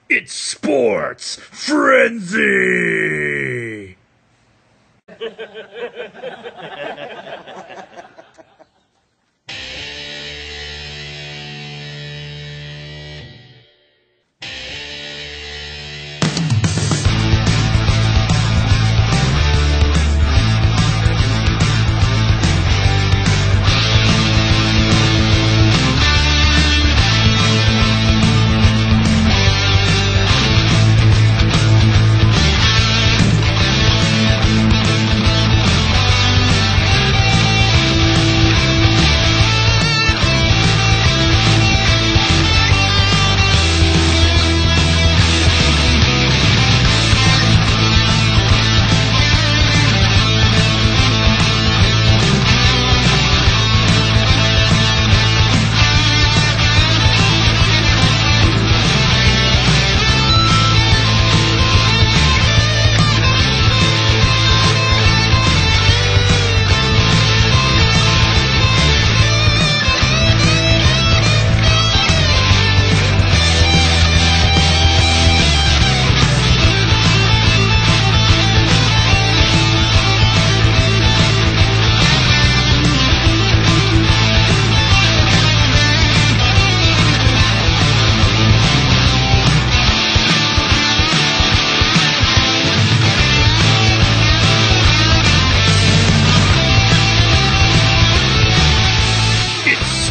It's Sports Frenzy!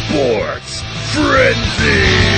Sports Frenzy!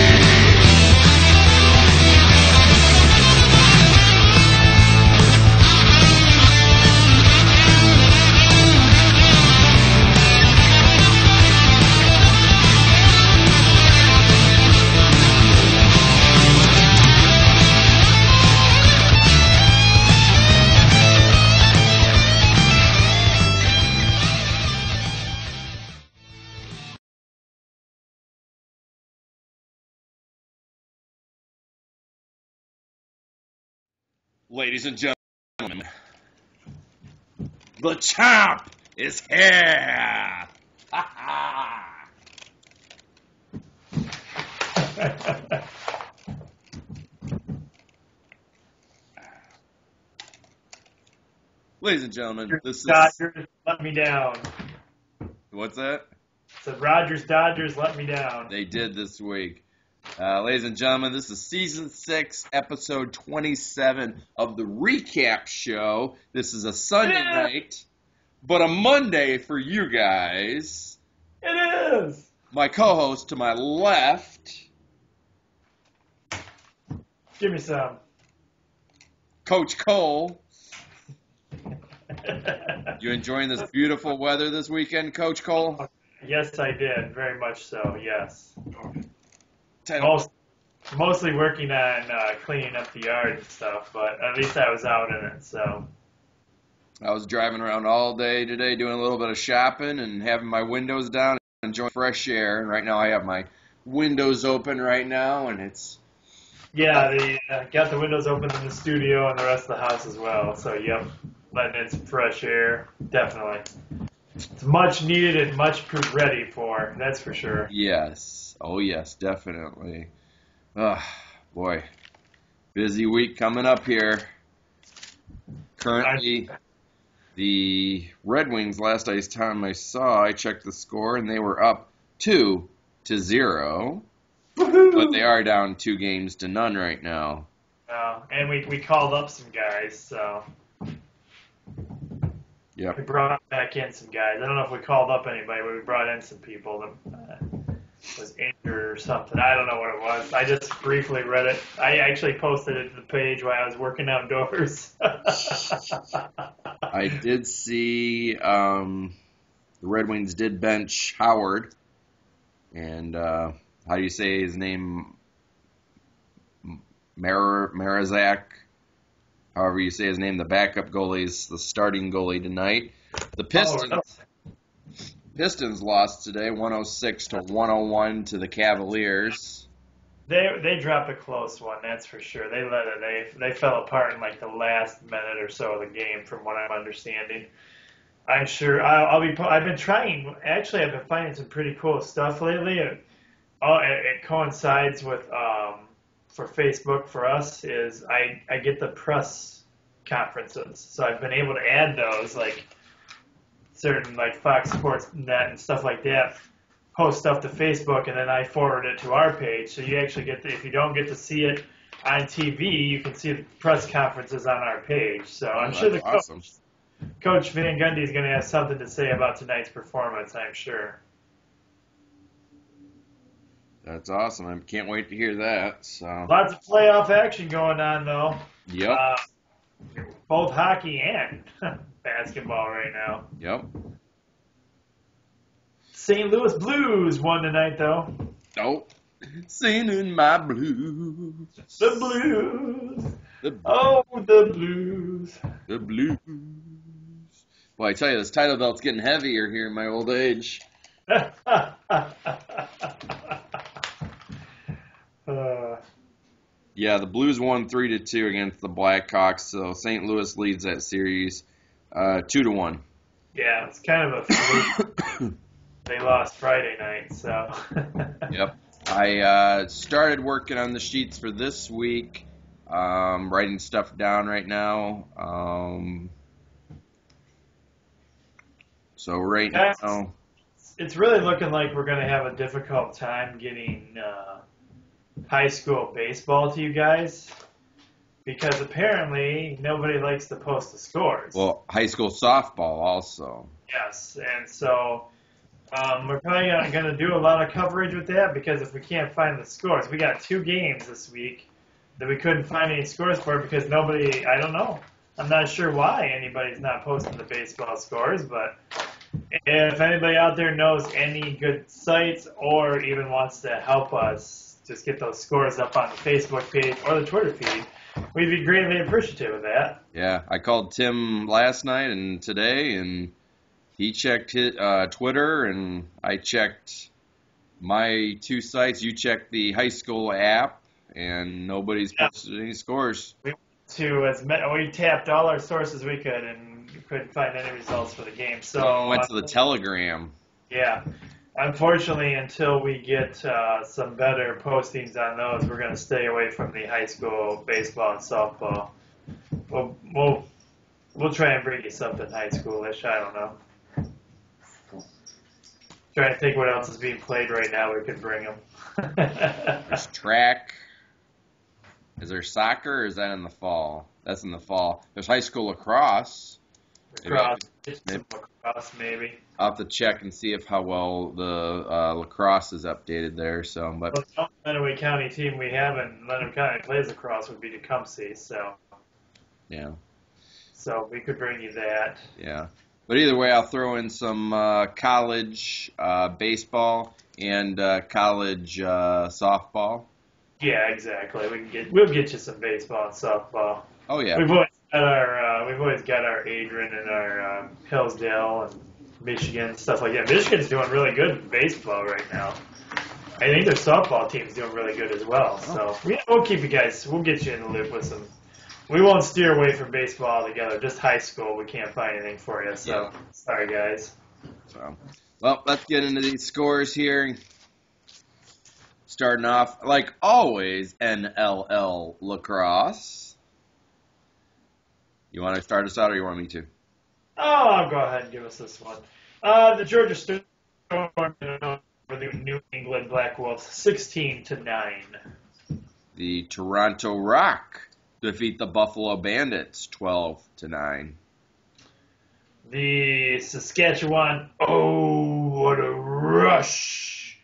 Ladies and gentlemen, the champ is here! Ladies and gentlemen, this is... Dodgers let me down. What's that? So Dodgers let me down. They did this week. Ladies and gentlemen, this is Season 6, Episode 27 of the Recap Show. This is a Sunday night, but a Monday for you guys. It is! My co-host to my left, Give me some. Coach Cole. You enjoying this beautiful weather this weekend, Coach Cole? Yes, I did. Very much so, yes. Title. Mostly working on cleaning up the yard and stuff, but at least I was out in it, so. I was driving around all day today doing a little bit of shopping and having my windows down and enjoying fresh air. And right now I have my windows open right now, and it's... Yeah, they got the windows open in the studio and the rest of the house as well, so yep, letting in some fresh air, definitely. It's much needed and much ready for, that's for sure. Yes. Oh, yes, definitely. Boy. Busy week coming up here. Currently, the Red Wings, last time I saw, I checked the score, and they were up 2-0. Woohoo! But they are down 2-0 right now. And we called up some guys, so Yep. we brought back in some guys. I don't know if we called up anybody, but we brought in some people that was injured or something. I don't know what it was. I just briefly read it. I actually posted it to the page while I was working outdoors. I did see the Red Wings did bench Howard, and how do you say his name? Marazak, however you say his name, the backup goalie's the starting goalie tonight. The Pistons lost today, 106-101 to the Cavaliers. They dropped a close one, that's for sure. They let it. They fell apart in like the last minute or so of the game, from what I'm understanding. I'm sure I've been trying. Actually, I've been finding some pretty cool stuff lately. It coincides with for Facebook for us is I get the press conferences. So I've been able to add those, like certain like Fox Sports Net and stuff like that, post stuff to Facebook, and then I forward it to our page. So you actually get if you don't get to see it on TV, you can see the press conferences on our page. So I'm sure the awesome. Coach Van Gundy is going to have something to say about tonight's performance, I'm sure. That's awesome. I can't wait to hear that. So Lots of playoff action going on, though. Yep. Both hockey and basketball right now. Yep. St. Louis Blues won tonight, though. Nope. Singing my blues. The Blues. The blues. Oh, the Blues. The blues. Well, I tell you, this title belt's getting heavier here in my old age. Yeah, the Blues won 3-2 against the Blackhawks, so St. Louis leads that series 2-1. Yeah, it's kind of a fluke. They lost Friday night, so. Yep. I started working on the sheets for this week, writing stuff down right now. So right now, it's really looking like we're going to have a difficult time getting high school baseball to you guys, because apparently nobody likes to post the scores. well, high school softball also. Yes, and so we're probably going to do a lot of coverage with that, because if we can't find the scores, we got 2 games this week that we couldn't find any scores for because nobody, I don't know. I'm not sure why anybody's not posting the baseball scores, but if anybody out there knows any good sites or even wants to help us just get those scores up on the Facebook page or the Twitter feed, we'd be greatly appreciative of that. Yeah, I called Tim last night and today, and he checked his, Twitter, and I checked my 2 sites. You checked the high school app, and nobody's posted any scores. We tapped all our sources we could and couldn't find any results for the game. So Went to the Telegram. Yeah. Unfortunately, until we get some better postings on those, we're going to stay away from the high school baseball and softball. We'll try and bring you something high schoolish. I don't know. Trying to think what else is being played right now. We could bring them. There's track. Is there soccer, or is that in the fall? That's in the fall. There's high school lacrosse. Lacrosse, maybe. I'll have to check and see how well the lacrosse is updated there. So, but the only Lenawee County team we have in Lenawee County plays lacrosse would be Tecumseh. So yeah. So we could bring you that. Yeah. But either way, I'll throw in some college baseball and college softball. Yeah, exactly. We'll get you some baseball and softball. Oh yeah. We've always got our Adrian and our Hillsdale and Michigan, stuff like that. Michigan's doing really good in baseball right now. I think their softball team's doing really good as well. So we'll keep you guys. We'll get you in the loop with some. We won't steer away from baseball altogether. Just high school, we can't find anything for you. So Sorry, guys. So, well, let's get into these scores here. Starting off, like always, NLL lacrosse. You want to start us out, or you want me to? Oh, go ahead and give us this one. The Georgia Storm over the New England Black Wolves, 16-9. The Toronto Rock defeat the Buffalo Bandits, 12-9. The Saskatchewan, what a rush!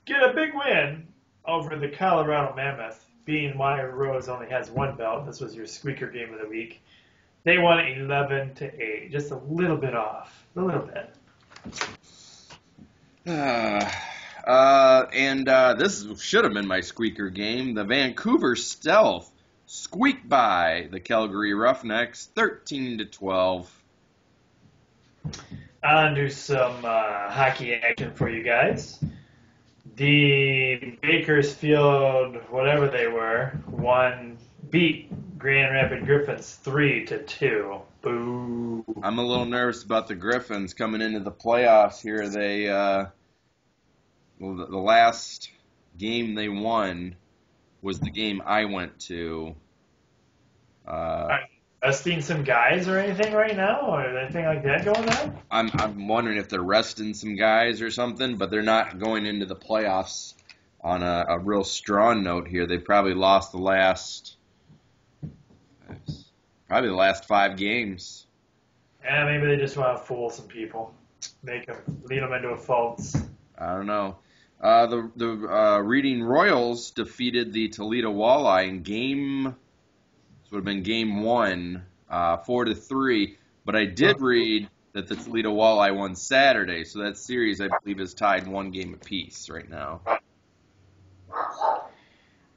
Get a big win over the Colorado Mammoth. Being Wire Rose only has 1 belt. This was your squeaker game of the week. They won 11-8, just a little bit off, a little bit. And this should have been my squeaker game. The Vancouver Stealth squeaked by the Calgary Roughnecks, 13-12. On to some hockey action for you guys. The Bakersfield, whatever they were, beat Grand Rapids Griffins 3-2. Boo. I'm a little nervous about the Griffins coming into the playoffs here. They the last game they won was the game I went to. Resting some guys or anything right now, or anything like that going on? I'm wondering if they're resting some guys or something, but they're not going into the playoffs on a real strong note here. They've probably lost the last 5 games. Yeah, maybe they just want to fool some people, lead them into a false. I don't know. The Reading Royals defeated the Toledo Walleye in this would have been game 1, 4-3. But I did read that the Toledo Walleye won Saturday, so that series I believe is tied 1 game apiece right now.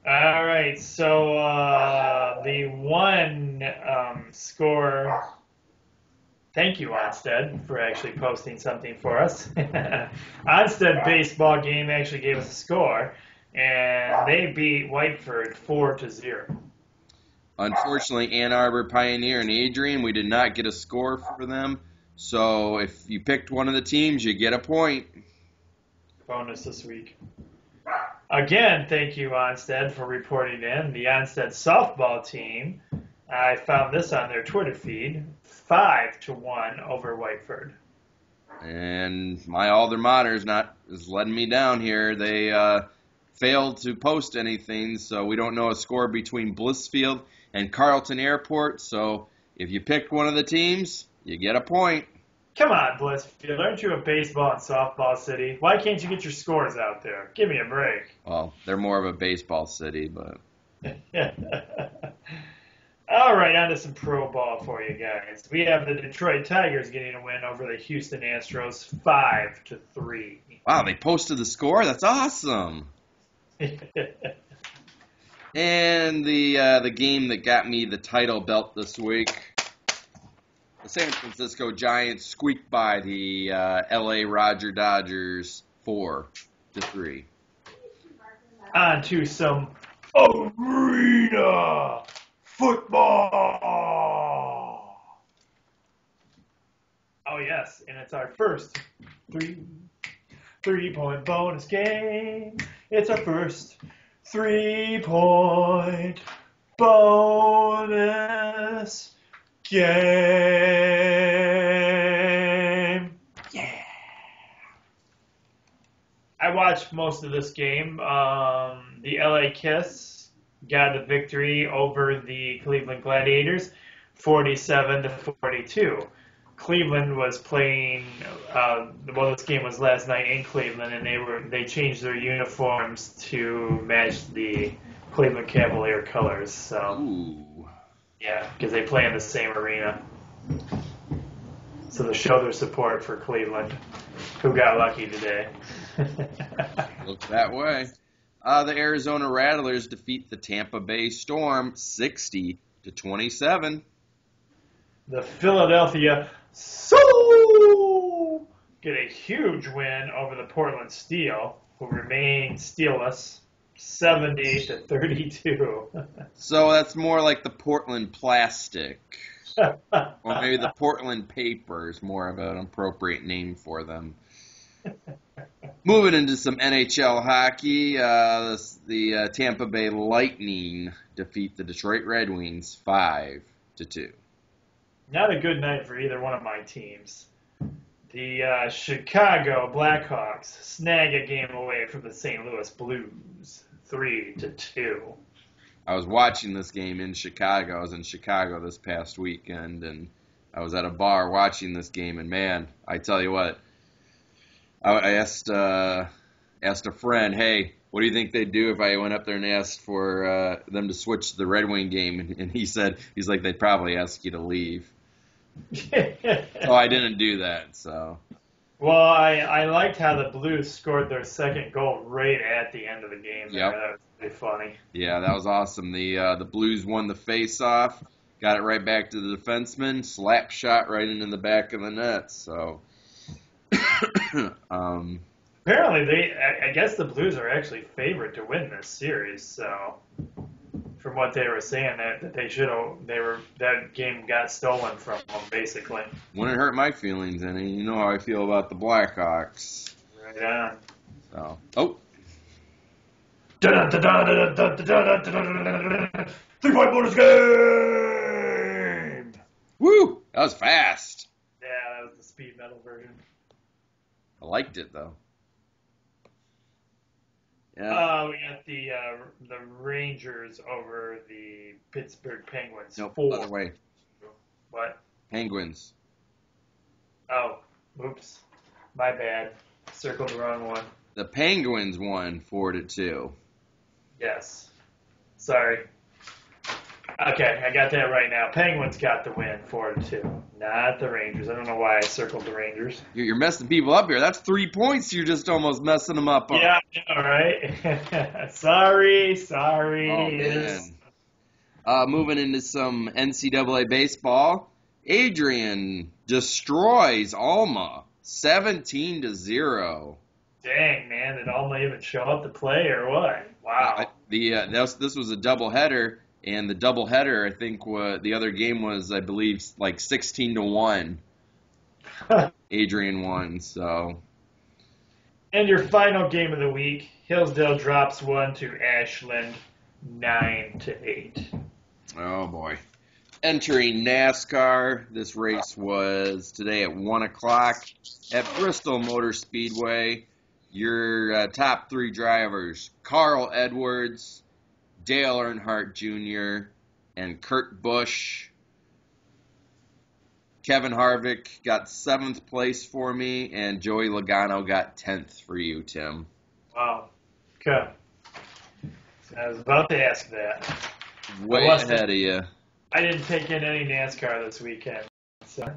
All right, so the one score. Thank you, Onstead, for actually posting something for us. Onstead baseball game actually gave us a score, and they beat Whiteford 4-0. Unfortunately, Ann Arbor Pioneer and Adrian, we did not get a score for them. So if you picked one of the teams, you get a point. Bonus this week. Again, thank you, Onstead, for reporting in. The Onstead softball team, I found this on their Twitter feed, 5-1 over Whiteford. And my alder mater is letting me down here. They failed to post anything, so we don't know a score between Blissfield and Carlton Airport. So if you picked one of the teams, you get a point. Come on, Blissfield. Aren't you a baseball and softball city? Why can't you get your scores out there? Give me a break. Well, they're more of a baseball city, but... All right, on to some pro ball for you guys. We have the Detroit Tigers getting a win over the Houston Astros 5-3. Wow, they posted the score? That's awesome. And the game that got me the title belt this week, the San Francisco Giants squeaked by the L.A. Roger Dodgers 4-3. On to some arena football. Oh, yes, and it's our first three-point bonus game. It's our first 3-point bonus game. Yeah. I watched most of this game. The LA Kiss got the victory over the Cleveland Gladiators, 47-42. Cleveland was playing. This game was last night in Cleveland, and they changed their uniforms to match the Cleveland Cavalier colors. So, Ooh. yeah, because they play in the same arena. So to show their support for Cleveland, who got lucky today. Looks that way. The Arizona Rattlers defeat the Tampa Bay Storm 60-27. The Philadelphia Soul get a huge win over the Portland Steel, who remain steelless, 70-32. So that's more like the Portland Plastic. Or maybe the Portland Paper is more of an appropriate name for them. Moving into some NHL hockey, the Tampa Bay Lightning defeat the Detroit Red Wings 5-2. Not a good night for either one of my teams. The Chicago Blackhawks snag a game away from the St. Louis Blues, 3-2. I was watching this game in Chicago. I was in Chicago this past weekend, and I was at a bar watching this game, and man, I tell you what, I asked a friend, hey, what do you think they'd do if I went up there and asked for them to switch to the Red Wing game? And he's like, they'd probably ask you to leave. So I didn't do that. So. Well, I liked how the Blues scored their second goal right at the end of the game. Yep. That was pretty funny. Yeah, that was awesome. The Blues won the face-off, got it right back to the defenseman, slap shot right into the back of the net. So. Apparently, I guess the Blues are actually favored to win this series. So, from what they were saying, that that game got stolen from them, basically. Wouldn't hurt my feelings any. You know how I feel about the Blackhawks. Right on. So, oh. 3-point bonus game. Woo! That was fast. Yeah, that was the speed metal version. I liked it though. Yeah. We got the Rangers over the Pittsburgh Penguins. Nope. 4. Other way. What? Penguins. Oh, oops. My bad. Circled the wrong one. The Penguins won 4-2. Yes. Sorry. Okay, I got that right now. Penguins got the win, 4-2. Not the Rangers. I don't know why I circled the Rangers. You're messing people up here. That's 3 points. You're just almost messing them up. Yeah, all right. Sorry. Oh, man. Moving into some NCAA baseball. Adrian destroys Alma 17-0. Dang, man. Did Alma even show up to play or what? Wow. This was a doubleheader, and the doubleheader, I think, the other game was, I believe, like 16-1. Adrian won, so. And your final game of the week, Hillsdale drops 1 to Ashland, 9-8. Oh, boy. Entering NASCAR, this race was today at 1 o'clock at Bristol Motor Speedway. Your top 3 drivers, Carl Edwards, Dale Earnhardt Jr., and Kurt Busch. Kevin Harvick got 7th place for me, and Joey Logano got 10th for you, Tim. Wow. Okay. I was about to ask that. Way ahead of you. I didn't take in any NASCAR this weekend. So.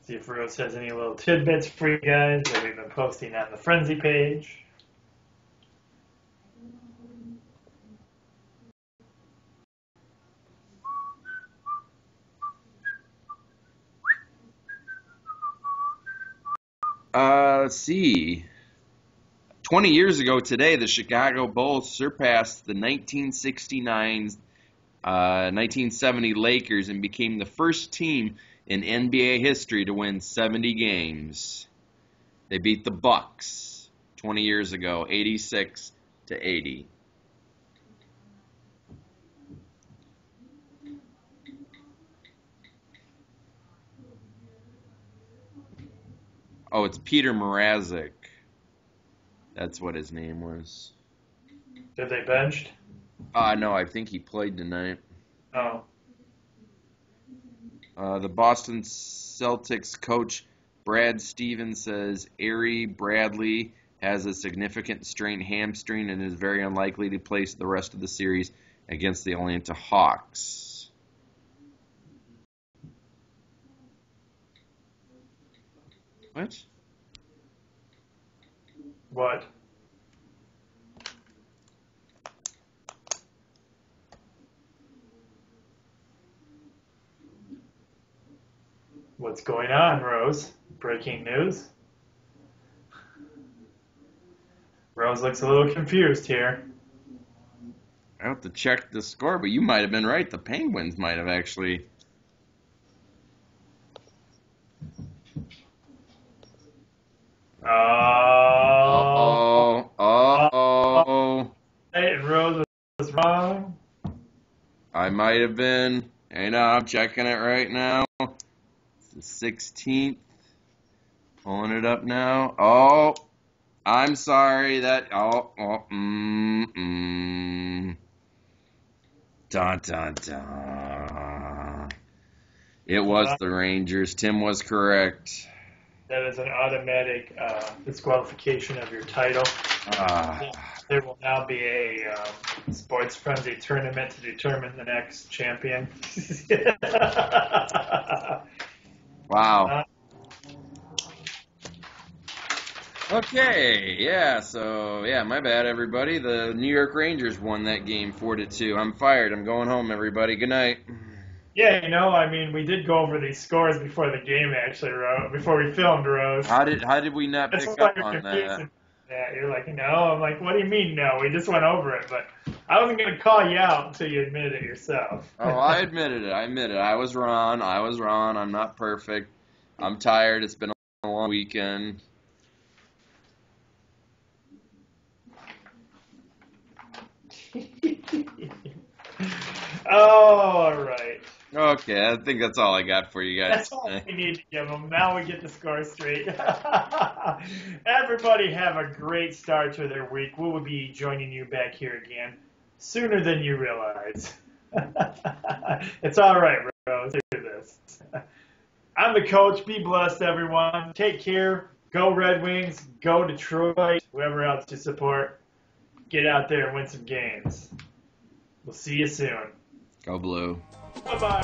See if Rose has any little tidbits for you guys that we've been posting on the Frenzy page. Let's see. 20 years ago today, the Chicago Bulls surpassed the 1970 Lakers and became the first team in NBA history to win 70 games. They beat the Bucks 20 years ago, 86-80. Oh, it's Peter Mrazek. That's what his name was. Did they benched? No, I think he played tonight. Oh. The Boston Celtics coach Brad Stevens says Avery Bradley has a significant strained hamstring and is very unlikely to play the rest of the series against the Atlanta Hawks. What? What? What's going on, Rose? Breaking news? Rose looks a little confused here. I have to check the score, but you might have been right. The Penguins might have actually. Uh-oh. Hey, Rose was wrong. I might have been. Hey, no, I'm checking it right now. It's the 16th. Pulling it up now. Oh, I'm sorry. Dun, dun, dun. It was the Rangers. Tim was correct. That is an automatic disqualification of your title. There will now be a Sports Frenzy tournament to determine the next champion. Wow. Okay, my bad, everybody. The New York Rangers won that game 4-2. I'm fired. I'm going home, everybody. Good night. Yeah, we did go over these scores before the game actually, before we filmed, Rose. How did we not pick up on that? Yeah, you're like, no. I'm like, what do you mean, no? We just went over it, but I wasn't going to call you out until you admitted it yourself. Oh, I admitted it. I was wrong. I'm not perfect. I'm tired. It's been a long weekend. Oh, all right. Okay, I think that's all I got for you guys That's all today. we need to give them. Now we get the score straight. Everybody have a great start to their week. We will be joining you back here again sooner than you realize. It's all right, Rose. Do this. I'm the coach. Be blessed, everyone. Take care. Go Red Wings. Go Detroit. Whoever else you support. Get out there and win some games. We'll see you soon. Go Blue. Bye-bye.